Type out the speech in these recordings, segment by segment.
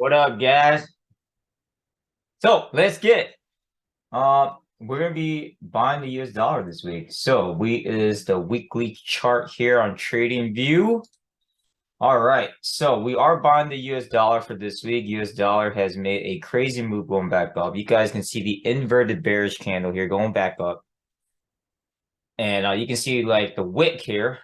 What up, guys? So let's get we're gonna be buying the US dollar this week. So we is the weekly chart here on Trading View. All right, so we are buying the US dollar for this week. US dollar has made a crazy move going back up. You guys can see the inverted bearish candle here going back up, and you can see like the wick here,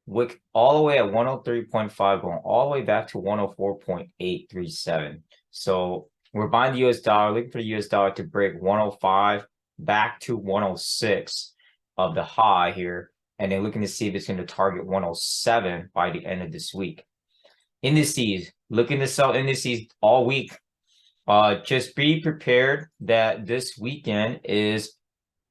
wick all the way at 103.5, going all the way back to 104.837. So we're buying the US dollar, looking for the US dollar to break 105 back to 106 of the high here, and then looking to see if it's going to target 107 by the end of this week. Indices, looking to sell indices all week. Just be prepared that this weekend is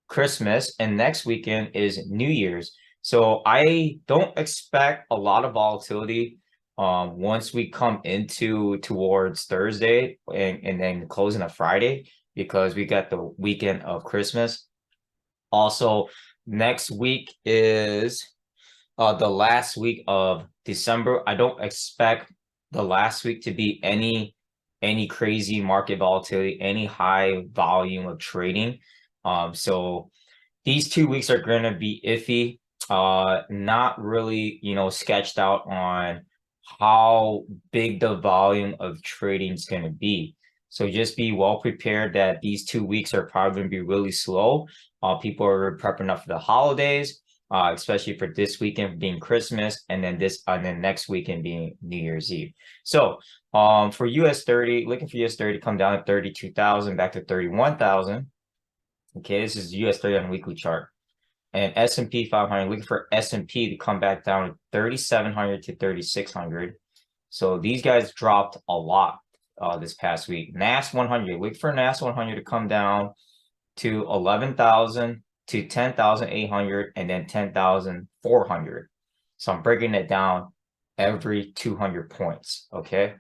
Christmas and next weekend is New Year's. So I don't expect a lot of volatility once we come into towards Thursday and then closing on Friday, because we got the weekend of Christmas. Also, next week is the last week of December. I don't expect the last week to be any crazy market volatility, any high volume of trading. So these 2 weeks are going to be iffy. Not really, sketched out on how big the volume of trading is going to be. So just be well prepared that these 2 weeks are probably going to be really slow. People are prepping up for the holidays, especially for this weekend being Christmas, and then next weekend being New Year's Eve. So for US 30, looking for US 30 come down to 32,000 back to 31,000. Okay, this is US 30 on a weekly chart. And S&P 500, looking for S&P to come back down to 3,700 to 3,600. So these guys dropped a lot this past week. NAS 100, look for NAS 100 to come down to 11,000 to 10,800 and then 10,400. So I'm breaking it down every 200 points, okay?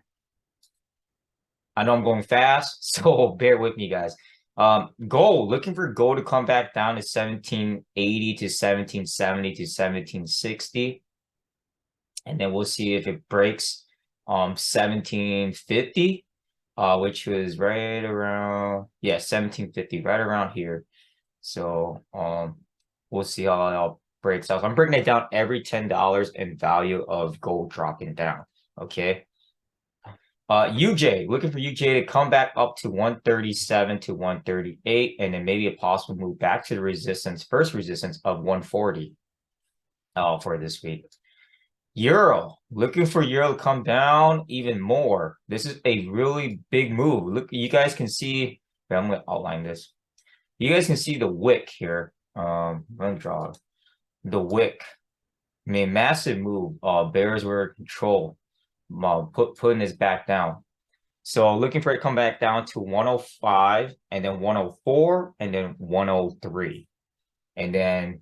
I know I'm going fast, so bear with me, guys. Gold, looking for gold to come back down to 1780 to 1770 to 1760. And then we'll see if it breaks 1750, which was right around, 1750, right around here. So we'll see how it all breaks out. So I'm breaking it down every $10 in value of gold dropping down. Okay. UJ, looking for UJ to come back up to 137 to 138, and then maybe a possible move back to the first resistance of 140 for this week. Euro, looking for Euro to come down even more. This is a really big move. Look, you guys can see, I'm going to outline this. You guys can see the wick here. I'm going to draw the wick. I mean, massive move. Bears were in control. Putting this back down. So looking for it to come back down to 105 and then 104 and then 103. And then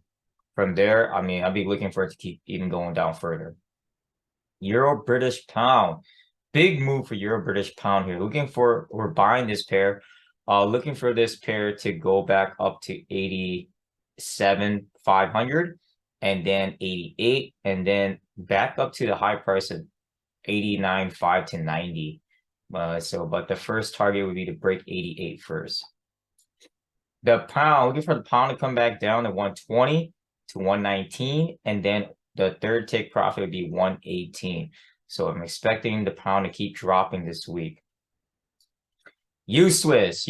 from there, I mean, I'll be looking for it to keep even going down further. Euro British Pound. Big move for Euro British Pound here. We're buying this pair. Looking for this pair to go back up to 87,500 and then 88 and then back up to the high price of 89.5 to 90. But the first target would be to break 88 first. The pound, looking for the pound to come back down to 120 to 119, and then the third take profit would be 118. So I'm expecting the pound to keep dropping this week. U-Swiss,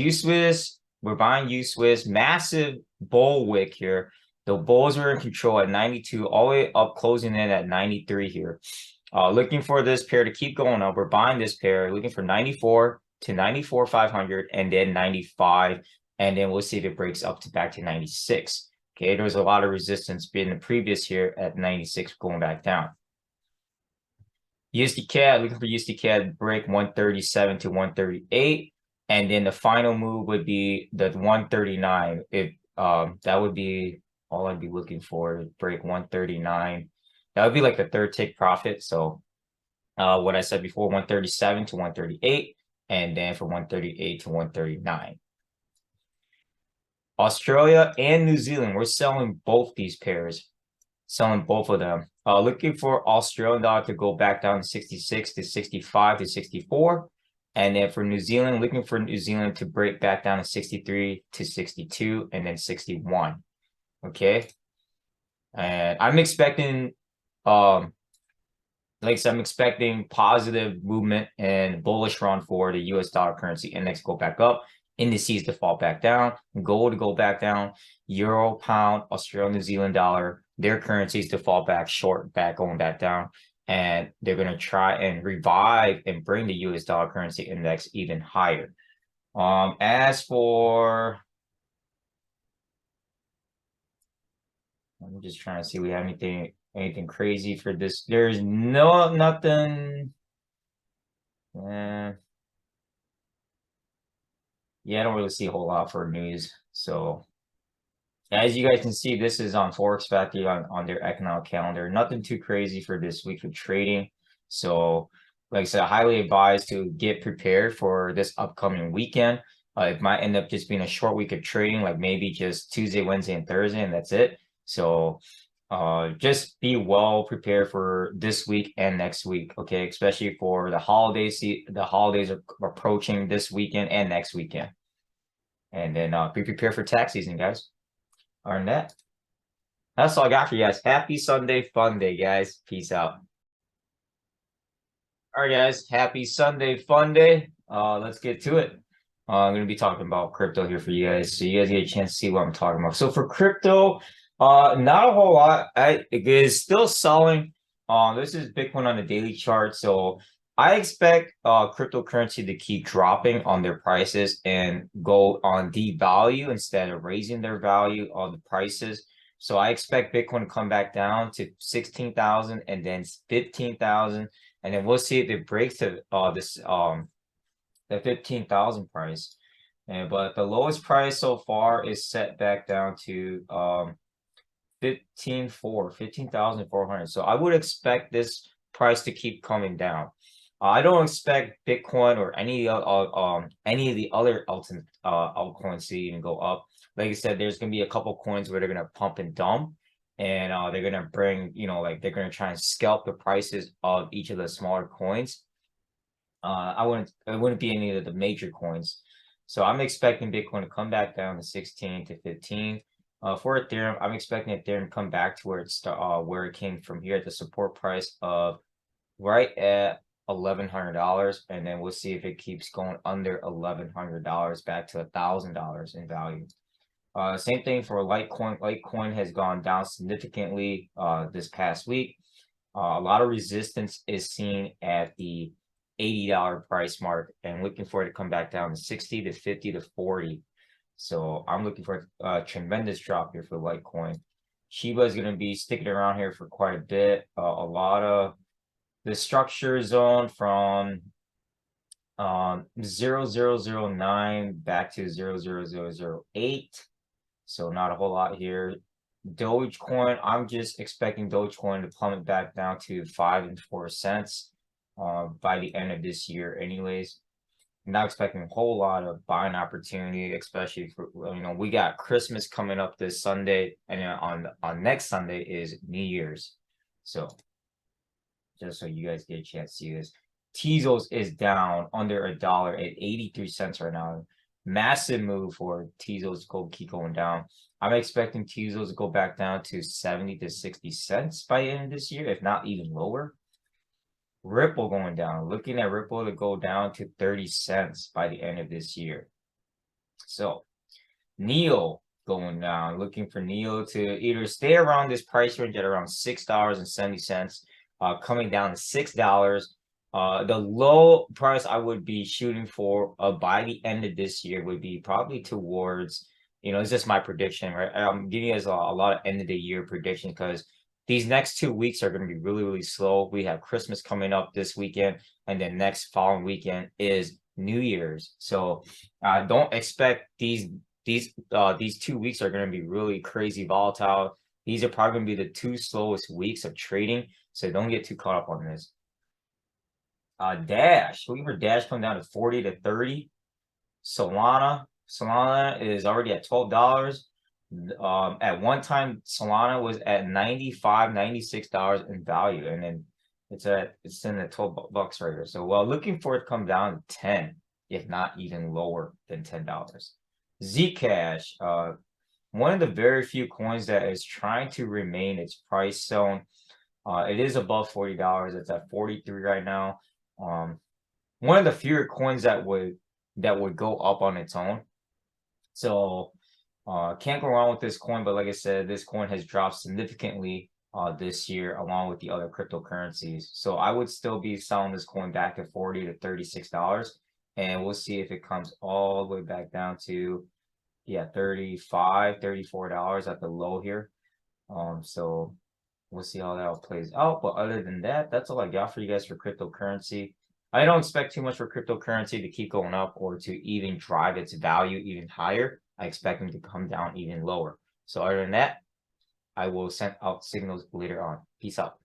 we're buying U-Swiss, massive bull wick here. The bulls are in control at 92, all the way up, closing in at 93 here. Looking for this pair to keep going up. We're buying this pair, looking for 94 to 94,500 and then 95. And then we'll see if it breaks up to back to 96. Okay, there was a lot of resistance being the previous here at 96 going back down. USD CAD, looking for USD CAD break 137 to 138. And then the final move would be the 139. If that would be all I'd be looking for, break 139. That would be like the third take profit. So what I said before, 137 to 138, and then from 138 to 139. Australia and New Zealand, we're selling both these pairs, selling both of them. Looking for Australian dollar to go back down to 66 to 65 to 64, And then for New Zealand, looking for New Zealand to break back down to 63 to 62 and then 61. Okay. And I'm expecting, like I said, I'm expecting positive movement and bullish run for the US dollar currency index go back up, indices to fall back down, gold to go back down, euro, pound, Australian, New Zealand dollar, their currencies to fall back short, going back down. And they're going to try and revive and bring the US dollar currency index even higher. As for, I'm just trying to see if we have anything crazy for this. There's nothing. Yeah, I don't really see a whole lot for news. So as you guys can see, this is on Forex Factory on their economic calendar. Nothing too crazy for this week of trading. So like I said, I highly advise to get prepared for this upcoming weekend. It might end up just being a short week of trading, like maybe just Tuesday, Wednesday, and Thursday, and that's it. So just be well prepared for this week and next week, okay? Especially for the holidays. The holidays are approaching this weekend and next weekend. And then be prepared for tax season, guys. Other than that, that's all I got for you guys. Happy Sunday fun day, guys. Peace out. All right, guys. Happy Sunday fun day. Let's get to it. I'm going to be talking about crypto here for you guys, so you guys get a chance to see what I'm talking about. So for crypto, not a whole lot. It is still selling. This is Bitcoin on the daily chart, so I expect cryptocurrency to keep dropping on their prices and go on devalue instead of raising their value on the prices. So I expect Bitcoin to come back down to 16,000 and then 15,000, and then we'll see if it breaks to the 15,000 price. But the lowest price so far is set back down to 15,400. So I would expect this price to keep coming down. I don't expect Bitcoin or any of the other altcoins to even go up. Like I said, there's gonna be a couple coins where they're gonna pump and dump, and they're gonna bring, like they're gonna try and scalp the prices of each of the smaller coins. It wouldn't be any of the major coins. So I'm expecting Bitcoin to come back down to 16 to 15. For Ethereum, I'm expecting Ethereum to come back to where it came from here at the support price of right at $1,100, and then we'll see if it keeps going under $1,100 back to $1,000 in value. Same thing for Litecoin. Litecoin has gone down significantly this past week. A lot of resistance is seen at the $80 price mark, and looking for it to come back down to 60 to 50 to 40. So I'm looking for a tremendous drop here for Litecoin. Shiba is going to be sticking around here for quite a bit. A lot of the structure zone from 0.0009 back to 0.0008. So not a whole lot here. Dogecoin, I'm just expecting Dogecoin to plummet back down to 5 and 4 cents by the end of this year anyways. I'm not expecting a whole lot of buying opportunity, especially for, we got Christmas coming up this Sunday, and then on next Sunday is New Year's. So just so you guys get a chance to see this, Tezos is down under $1 at 83 cents right now. Massive move for Tezos to keep going down. I'm expecting Tezos to go back down to 70 to 60 cents by the end of this year, if not even lower. Ripple going down. Looking at Ripple to go down to 30 cents by the end of this year. So NEO going down. Looking for NEO to either stay around this price range at around $6.70, coming down to $6. The low price I would be shooting for by the end of this year would be probably towards, it's just my prediction, right? I'm giving you guys a lot of end of the year predictions because these next 2 weeks are going to be really, really slow. We have Christmas coming up this weekend, and then next following weekend is New Year's. So don't expect these 2 weeks are going to be really crazy volatile. These are probably going to be the 2 slowest weeks of trading. So don't get too caught up on this. Dash, looking for Dash coming down to 40 to 30. Solana is already at $12. At one time, Solana was at $95, $96 in value, and then It's in at 12 bucks right here. So well, looking for it to come down to 10, if not even lower than $10. Zcash, one of the very few coins that is trying to remain its price zone. It is above $40. It's at 43 right now. One of the fewer coins that would go up on its own. So can't go wrong with this coin, but like I said, this coin has dropped significantly this year along with the other cryptocurrencies. So I would still be selling this coin back at $40 to $36, and we'll see if it comes all the way back down to $35, $34 at the low here. So we'll see how that all plays out. But other than that, that's all I got for you guys for cryptocurrency. I don't expect too much for cryptocurrency to keep going up or to even drive its value even higher. I expect them to come down even lower. So other than that, I will send out signals later on. Peace out.